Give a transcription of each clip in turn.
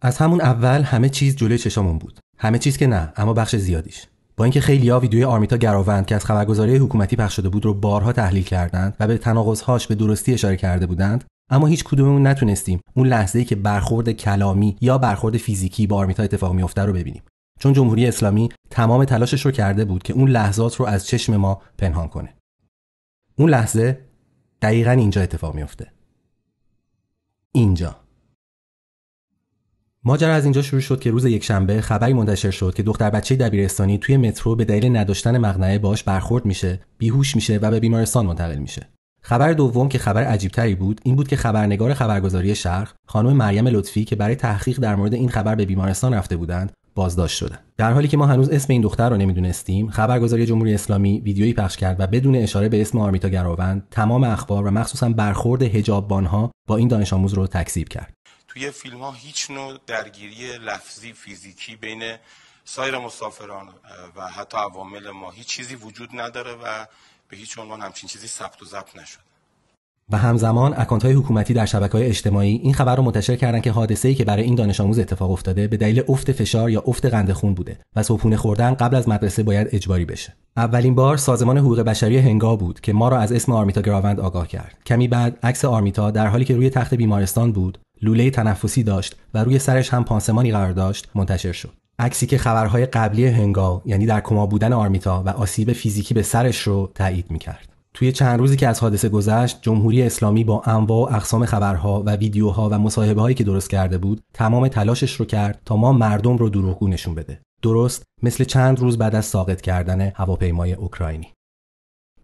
از همون اول همه چیز جلوی چشامون بود. همه چیز که نه، اما بخش زیادیش. با اینکه خیلی‌ها ویدیوی آرمیتا گراوند که از خبرگزاری حکومتی پخش شده بود رو بارها تحلیل کردند و به تناقض‌هاش به درستی اشاره کرده بودند، اما هیچ کدوممون نتونستیم اون لحظه‌ای که برخورد کلامی یا برخورد فیزیکی با آرمیتا اتفاق می‌افته رو ببینیم. چون جمهوری اسلامی تمام تلاشش رو کرده بود که اون لحظات رو از چشم ما پنهان کنه. اون لحظه دقیقاً اینجا اتفاق می‌افته. اینجا. ماجرا از اینجا شروع شد که روز یکشنبه خبری منتشر شد که دختر بچه دبیرستانی توی مترو به دلیل نداشتن مقنعه باهاش برخورد میشه، بیهوش میشه و به بیمارستان منتقل میشه. خبر دوم که خبر عجیب‌تری بود، این بود که خبرنگار خبرگزاری شرق، خانم مریم لطفی که برای تحقیق در مورد این خبر به بیمارستان رفته بودند، بازداشت شدند. در حالی که ما هنوز اسم این دختر رو نمیدونستیم، خبرگزاری جمهوری اسلامی ویدیویی پخش کرد و بدون اشاره به اسم آرمیتا گراوند، تمام اخبار و مخصوصا برخورد حجاببان‌ها با این دانش آموز رو تکذیب کرد. توی فیلم ها هیچ نوع درگیری لفظی فیزیکی بین سایر مسافران و حتی عوامل ما هیچ چیزی وجود نداره و به هیچ عنوان همچین چیزی ثبت و ضبط نشده. و همزمان اکانت‌های حکومتی در شبکه‌های اجتماعی این خبر رو منتشر کردن که حادثه‌ای که برای این دانش آموز اتفاق افتاده به دلیل افت فشار یا افت قند خون بوده و صبحونه خوردن قبل از مدرسه باید اجباری بشه. اولین بار سازمان حقوق بشری هنگا بود که ما را از اسم آرمیتا گراوند آگاه کرد. کمی بعد عکس آرمیتا در حالی که روی تخت بیمارستان بود، لوله تنفسی داشت و روی سرش هم پانسمانی قرار داشت منتشر شد. عکسی که خبرهای قبلی هنگا، یعنی در کما بودن آرمیتا و آسیب فیزیکی به سرش رو تایید می‌کرد. توی چند روزی که از حادثه گذشت، جمهوری اسلامی با انواع و اقسام خبرها و ویدیوها و مصاحبه‌هایی که درست کرده بود، تمام تلاشش رو کرد تا ما مردم رو دروغگو نشون بده. درست مثل چند روز بعد از ساقط کردن هواپیمای اوکراینی.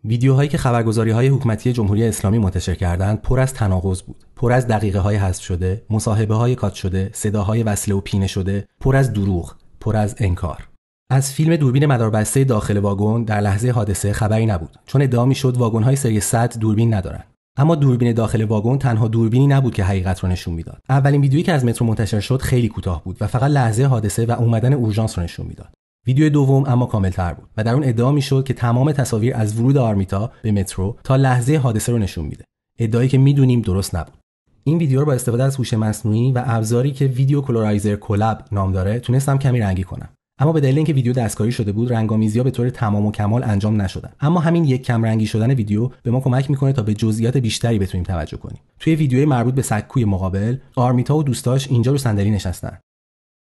ویدیوهایی که خبرگزاری‌های حکومتی جمهوری اسلامی منتشر کردند پر از تناقض بود، پر از دقیقه‌های حذف شده، مصاحبه‌های کات شده، صداهای وصله و پینه شده، پر از دروغ، پر از انکار. از فیلم دوربین مداربسته داخل واگن در لحظه حادثه خبری نبود، چون ادعا می‌شد واگن‌های سری 100 دوربین ندارن. اما دوربین داخل واگن تنها دوربینی نبود که حقیقت رو نشون میداد. اولین ویدیویی که از مترو منتشر شد خیلی کوتاه بود و فقط لحظه حادثه و اومدن اورژانس رو نشون میداد. ویدیو دوم اما کامل‌تر بود و در اون ادعا می‌شد که تمام تصاویر از ورود آرمیتا به مترو تا لحظه حادثه رو نشون میده. ادعایی که میدونیم درست نبود. این ویدیو رو با استفاده از هوش مصنوعی و ابزاری که ویدیو کلورایزر کلاب نام داره تونستم کمی رنگی کنم. اما به دلیل اینکه ویدیو دستکاری شده بود، رنگامیزی‌ها به طور تمام و کمال انجام نشدن. اما همین یک کم رنگی شدن ویدیو به ما کمک می‌کنه تا به جزئیات بیشتری بتونیم توجه کنیم. توی ویدیوی مربوط به سکوی مقابل، آرمیتا و دوستاش اینجا رو صندلی نشستن.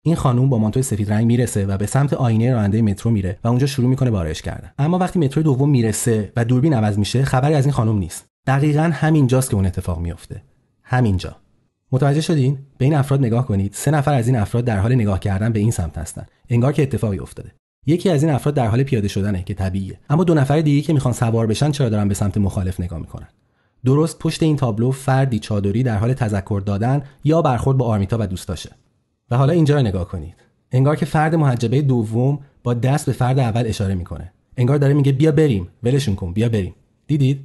این خانم با مانتوی سفید رنگ میرسه و به سمت آینه راننده مترو میره و اونجا شروع میکنه به آرایش کردن. اما وقتی مترو دوم میرسه و دوربین عوض میشه، خبری از این خانم نیست. دقیقاً همینجاست که اون اتفاق میفته. همینجا. متوجه شدین؟ به این افراد نگاه کنید. 3 نفر از این افراد در حال نگاه کردن به این سمت هستن. انگار که اتفاقی افتاده. یکی از این افراد در حال پیاده شدنه که طبیعیه. اما 2 نفر دیگه که میخوان سوار بشن چرا دارن به سمت مخالف نگاه میکنن؟ درست پشت این تابلو فردی چادری در حال تذکر دادن یا برخورد با آرمیتا و دوستاشه. و حالا اینجا رو نگاه کنید. انگار که فرد محجبه دوم با دست به فرد اول اشاره میکنه. انگار داره میگه بیا بریم، ولشون کن، بیا بریم. دیدید؟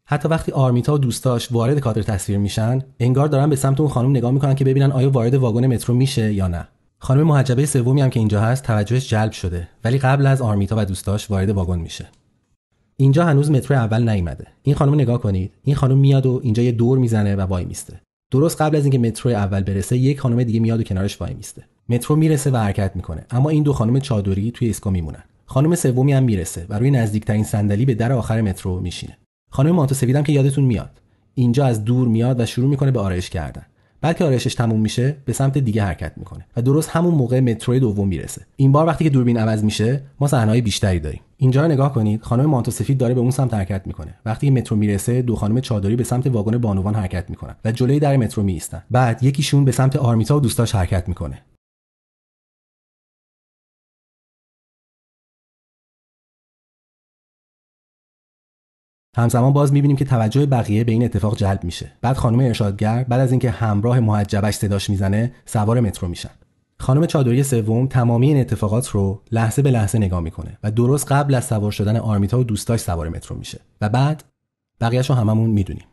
حتی وقتی آرمیتا و دوستاش وارد کادر تصویر میشن، انگار دارن به سمت اون خانم نگاه میکنن که ببینن آیا وارد واگن مترو میشه یا نه. خانم محجبه سومی هم که اینجا هست توجهش جلب شده، ولی قبل از آرمیتا و دوستاش وارد واگن میشه. اینجا هنوز مترو اول نیومده. این خانم نگاه کنید. این خانم میاد و اینجا یه دور میزنه و وای میسته. درست قبل از اینکه مترو اول برسه، یک خانم دیگه میاد و کنارش وای میسته. مترو میرسه و حرکت میکنه، اما این 2 خانم چادری توی اسکو میمونن. خانم سومی هم میرسه و روی نزدیکترین صندلی به در آخر مترو میشینه. خانم مانتو سفیدم که یادتون میاد، اینجا از دور میاد و شروع میکنه به آرایش کردن. بعد که آرایشش تموم میشه، به سمت دیگه حرکت میکنه و درست همون موقع مترو دوم میرسه. این بار وقتی که دوربین عوض میشه، ما صحنه‌های بیشتری داریم. اینجا رو نگاه کنید. خانم مانتو سفید داره به اون سمت حرکت میکنه. وقتی که مترو میرسه، 2 خانم چادری به سمت واگن بانوان حرکت میکنن و جلوی در مترو میایستن. بعد یکیشون به سمت آرمیتا و دوستاش حرکت میکنه. همزمان باز می‌بینیم که توجه بقیه به این اتفاق جلب میشه. بعد خانم ارشادگر بعد از اینکه همراه محجبش صداش میزنه، سوار مترو میشن. خانم چادری سوم تمامی این اتفاقات رو لحظه به لحظه نگاه میکنه و درست قبل از سوار شدن آرمیتا و دوستاش سوار مترو میشه. و بعد بقیه‌شو هممون میدونیم.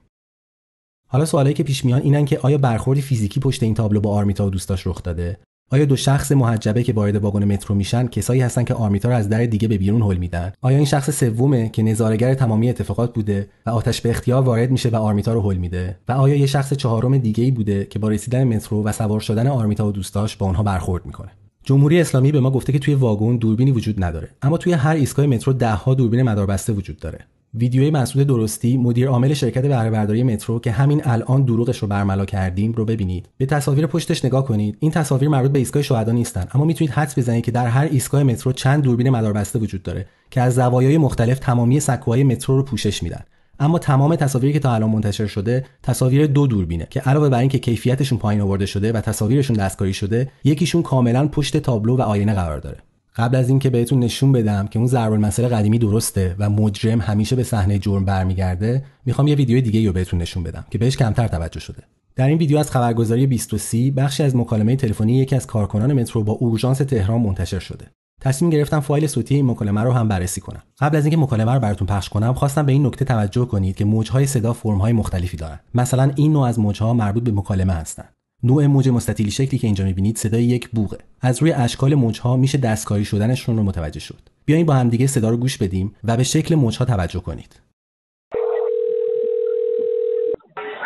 حالا سوالایی که پیش میان اینن که آیا برخوردی فیزیکی پشت این تابلو با آرمیتا و دوستاش رخ داده آیا دو شخص محجبه که وارد واگن مترو میشن کسایی هستن که آرمیتا رو از در دیگه به بیرون هل میدن؟ آیا این شخص سومه که نظاره‌گر تمامی اتفاقات بوده و آتش به اختیار وارد میشه و آرمیتا رو هل میده؟ و آیا یه شخص چهارم دیگه‌ای بوده که با رسیدن مترو و سوار شدن آرمیتا و دوستاش با اونها برخورد میکنه؟ جمهوری اسلامی به ما گفته که توی واگن دوربینی وجود نداره، اما توی هر ایستگاه مترو 10 ها دوربین مداربسته وجود داره. ویدیوی مسعود درستی، مدیر عامل شرکت بهره برداری مترو که همین الان دروغش رو برملا کردیم رو ببینید. به تصاویر پشتش نگاه کنید. این تصاویر مربوط به ایستگاه شهدا نیستن، اما میتونید حدس بزنید که در هر ایستگاه مترو چند دوربین مداربسته وجود داره که از زوایای مختلف تمامی سکوهای مترو رو پوشش میدن. اما تمام تصاویری که تا الان منتشر شده تصاویر 2 دوربینه که علاوه بر اینکه کیفیتشون پایین آورده شده و تصاویرشون دستکاری شده، یکیشون کاملا پشت تابلو و آینه قرار داره. قبل از اینکه بهتون نشون بدم که اون ضرب المثل قدیمی درسته و مجرم همیشه به صحنه جرم برمیگرده، میخوام یه ویدیو دیگه رو بهتون نشون بدم که بهش کمتر توجه شده. در این ویدیو از خبرگزاری 2030 بخشی از مکالمه تلفنی یکی از کارکنان مترو با اورژانس تهران منتشر شده. تصمیم گرفتم فایل صوتی این مکالمه رو هم بررسی کنم. قبل از اینکه مکالمه رو براتون پخش کنم، خواستم به این نکته توجه کنید که موج‌های صدا فرم‌های مختلفی دارن. مثلا این نوع از موج‌ها مربوط به مکالمه هستن. نوع موج مستطیلی شکلی که اینجا می‌بینید صدای یک بوقه. از روی اشکال موج‌ها میشه دستکاری شدنشون رو متوجه شد. بیاین با هم دیگه صدا رو گوش بدیم و به شکل موج‌ها توجه کنید.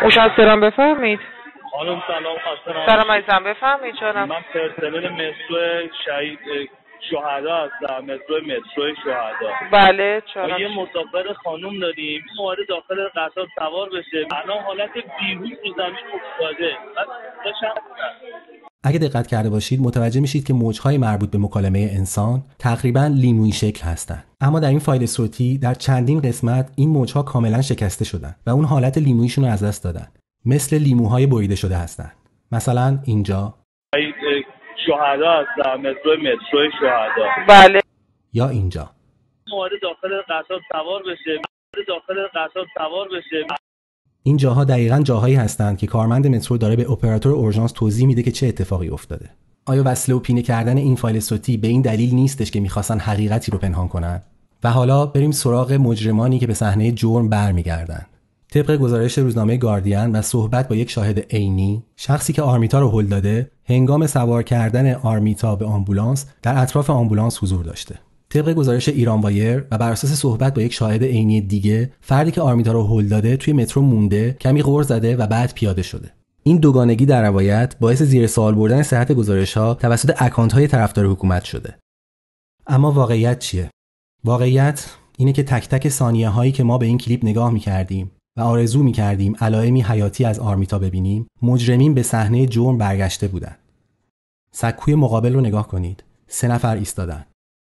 مشاورم بفرمایید. خانم سلام، خسته نباشید. سلام عزیزم، بفرمایید جانم. من پرسنل مترو شهید شهدا هستم، مترو شهدا. بله جانم. یه مسافر خانم داریم، وارد داخل قطار سوار بشه، الان حالت بیهوش رو زمین افتاده. اگه دقت کرده باشید متوجه میشید که موج‌های مربوط به مکالمه انسان تقریباً لیمویی شکل هستند. اما در این فایل صوتی در چندین قسمت این موج‌ها کاملاً شکسته شدن و اون حالت لیموییشون رو از دست دادن. مثل لیموهای بریده شده هستند. مثلا اینجا شهدا هستم، مترو شهدا. بله. یا اینجا وارد داخل قطار سوار بشه. این جاها دقیقاً جاهایی هستند که کارمند مترو داره به اپراتور اورژانس توضیح میده که چه اتفاقی افتاده. آیا وصله و پینه کردن این فایل صوتی به این دلیل نیستش که میخواستن حقیقتی رو پنهان کنن؟ و حالا بریم سراغ مجرمانی که به صحنه جرم برمیگردن. طبق گزارش روزنامه گاردین و صحبت با یک شاهد عینی، شخصی که آرمیتا رو هل داده هنگام سوار کردن آرمیتا به آمبولانس در اطراف آمبولانس حضور داشته. طبق گزارش ایران وایر و بر اساس صحبت با یک شاهد عینی دیگه، فردی که آرمیتا رو هل داده توی مترو مونده، کمی غر زده و بعد پیاده شده. این دوگانگی در روایت باعث زیر سوال بردن صحت گزارش‌ها توسط اکانت‌های طرفدار حکومت شده. اما واقعیت چیه؟ واقعیت اینه که تک تک ثانیه‌هایی که ما به این کلیپ نگاه می‌کردیم و آرزو می‌کردیم علائمی حیاتی از آرمیتا ببینیم، مجرمین به صحنه جرم برگشته بودند. سکوی مقابل رو نگاه کنید. 3 نفر ایستادن.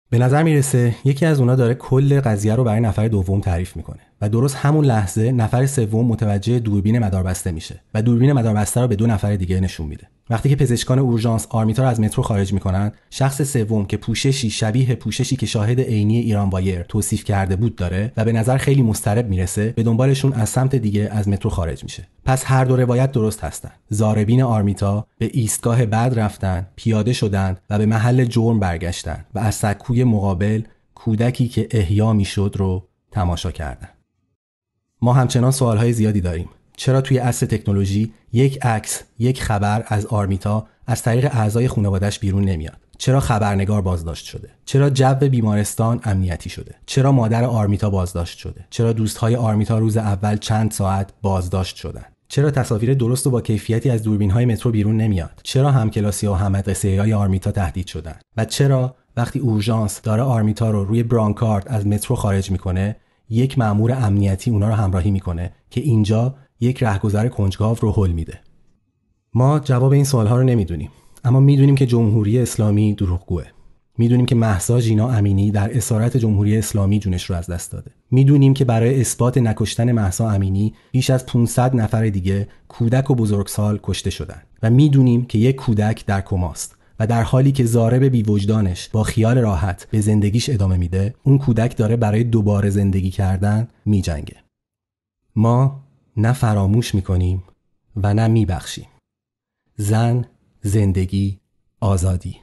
به نظر میرسه یکی از اونا داره کل قضیه رو برای نفر دوم تعریف میکنه و درست همون لحظه نفر سوم متوجه دوربین مداربسته میشه و دوربین مداربسته رو به 2 نفر دیگه نشون میده. وقتی که پزشکان اورژانس آرمیتا رو از مترو خارج میکنن، شخص سوم که پوششی شبیه پوششی که شاهد عینی ایران وایر توصیف کرده بود داره و به نظر خیلی مضطرب میرسه، به دنبالشون از سمت دیگه از مترو خارج میشه. پس هر دو روایت درست هستن. ضاربین آرمیتا به ایستگاه بعد رفتن، پیاده شدند و به محل جرم برگشتن و از سکوی مقابل کودکی که احیا میشد رو تماشا کردن. ما همچنان سوالهای زیادی داریم. چرا توی عصر تکنولوژی یک عکس، یک خبر از آرمیتا از طریق اعضای خانواده‌اش بیرون نمیاد؟ چرا خبرنگار بازداشت شده؟ چرا جو بیمارستان امنیتی شده؟ چرا مادر آرمیتا بازداشت شده؟ چرا دوستهای آرمیتا روز اول چند ساعت بازداشت شدن؟ چرا تصاویر درست و با کیفیتی از دوربین‌های مترو بیرون نمیاد؟ چرا همکلاسی و هممدرسه‌ای آرمیتا تهدید شدن؟ و چرا وقتی اورژانس داره آرمیتا رو روی برانکارد از مترو خارج میکنه، یک مأمور امنیتی اونا رو همراهی میکنه که اینجا یک رهگذر کنجکاو رو هل میده؟ ما جواب این سوالها رو نمیدونیم، اما میدونیم که جمهوری اسلامی دروغگوه. میدونیم که مهسا ژینا امینی در اسارت جمهوری اسلامی جونش رو از دست داده. میدونیم که برای اثبات نکشتن مهسا امینی بیش از 500 نفر دیگه کودک و بزرگسال کشته شدن و میدونیم که یک کودک در کماست و در حالی که ضارب بی‌وجدانش با خیال راحت به زندگیش ادامه میده، اون کودک داره برای دوباره زندگی کردن میجنگه. ما نه فراموش میکنیم و نه میبخشیم. زن، زندگی، آزادی.